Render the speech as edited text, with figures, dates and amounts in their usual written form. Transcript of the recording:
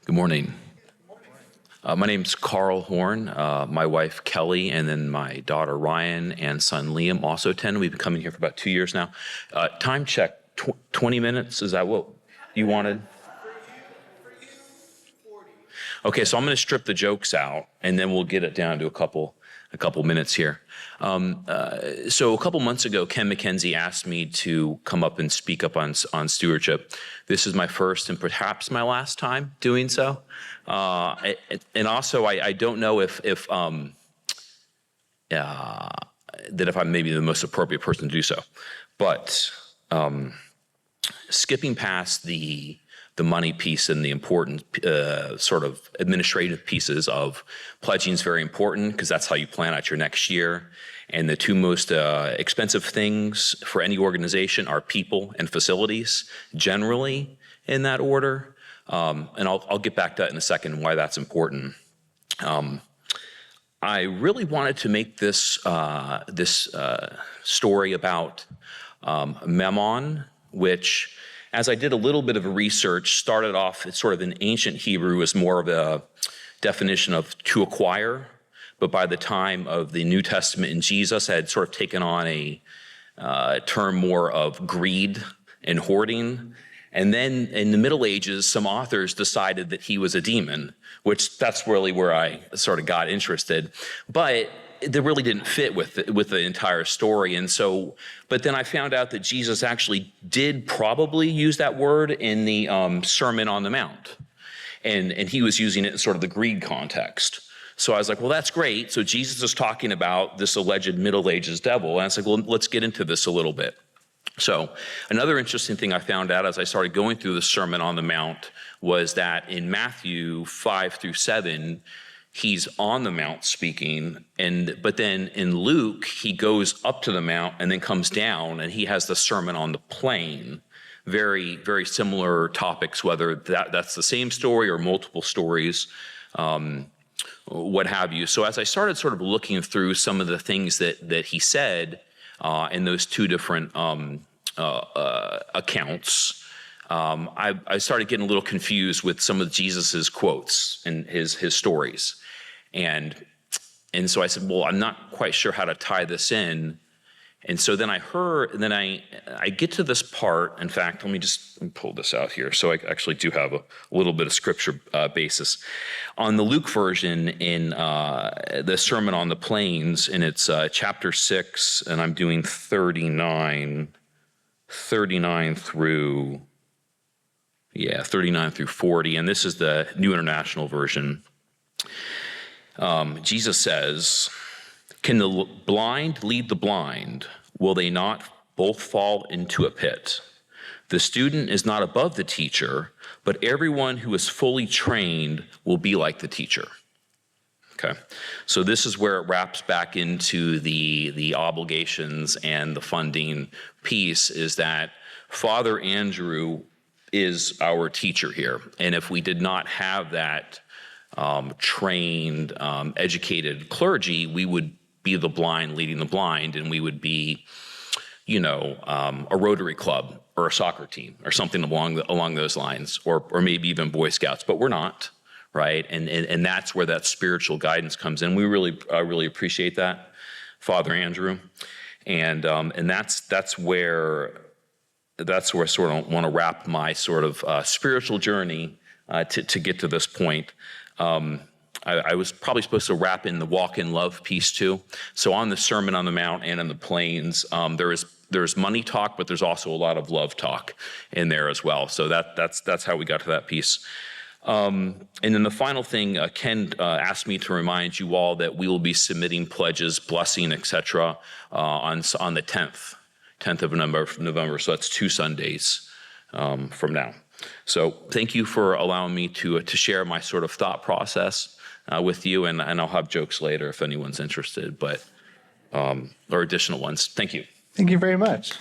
Good morning. My name's Carl Horn. My wife Kelly, and then my daughter Ryan and son Liam also attend. We've been coming here for about 2 years now. Time check, 20 minutes. Is that what you wanted? Okay, so I'm going to strip the jokes out, and then we'll get it down to a couple minutes here. So a couple months ago, Ken McKenzie asked me to come up and speak up on stewardship. This is my first and perhaps my last time doing so. And also, I don't know that if I'm maybe the most appropriate person to do so. But skipping past the money piece and the important sort of administrative pieces of pledging is very important because that's how you plan out your next year. And the two most expensive things for any organization are people and facilities, generally in that order. And I'll get back to that in a second, why that's important. I really wanted to make this story about Memon, which, as I did a little bit of research, started off as sort of in ancient Hebrew as more of a definition of to acquire, but by the time of the New Testament and Jesus had sort of taken on a term more of greed and hoarding. And then in the Middle Ages, some authors decided that he was a demon, which that's really where I sort of got interested. But that really didn't fit with the entire story. And so, but then I found out that Jesus actually did probably use that word in the Sermon on the Mount. And he was using it in sort of the greed context. So I was like, well, that's great. So Jesus is talking about this alleged Middle Ages devil. And I was like, well, let's get into this a little bit. So another interesting thing I found out as I started going through the Sermon on the Mount was that in Matthew 5-7, he's on the mount speaking, but then in Luke, he goes up to the mount and then comes down, and he has the Sermon on the Plain. Very, very similar topics, whether that's the same story or multiple stories, what have you. So as I started sort of looking through some of the things that he said in those two different accounts, I started getting a little confused with some of Jesus's quotes and his stories. And so I said, well, I'm not quite sure how to tie this in. And so then I get to this part. In fact, let me pull this out here. So I actually do have a little bit of scripture basis. On the Luke version in the Sermon on the Plains, and it's chapter 6, and I'm doing 39 through 40. And this is the New International Version. Jesus says, "Can the blind lead the blind? Will they not both fall into a pit? The student is not above the teacher, but everyone who is fully trained will be like the teacher." Okay, so this is where it wraps back into the obligations and the funding piece, is that Father Andrew is our teacher here. And if we did not have that trained, educated clergy, we would be the blind leading the blind, and we would be, a Rotary Club or a soccer team or something along those lines, or maybe even Boy Scouts, but we're not, right? And that's where that spiritual guidance comes in. We really appreciate that, Father Andrew, and that's where I sort of want to wrap my sort of spiritual journey to get to this point. I was probably supposed to wrap in the walk in love piece too. So on the Sermon on the Mount and in the Plains, there's money talk, but there's also a lot of love talk in there as well. So that's how we got to that piece. And then the final thing, Ken asked me to remind you all that we will be submitting pledges, blessing, etc. On the 10th of November. So that's 2 Sundays from now. So thank you for allowing me to share my sort of thought process with you, and I'll have jokes later if anyone's interested, but or additional ones. Thank you. Thank you very much.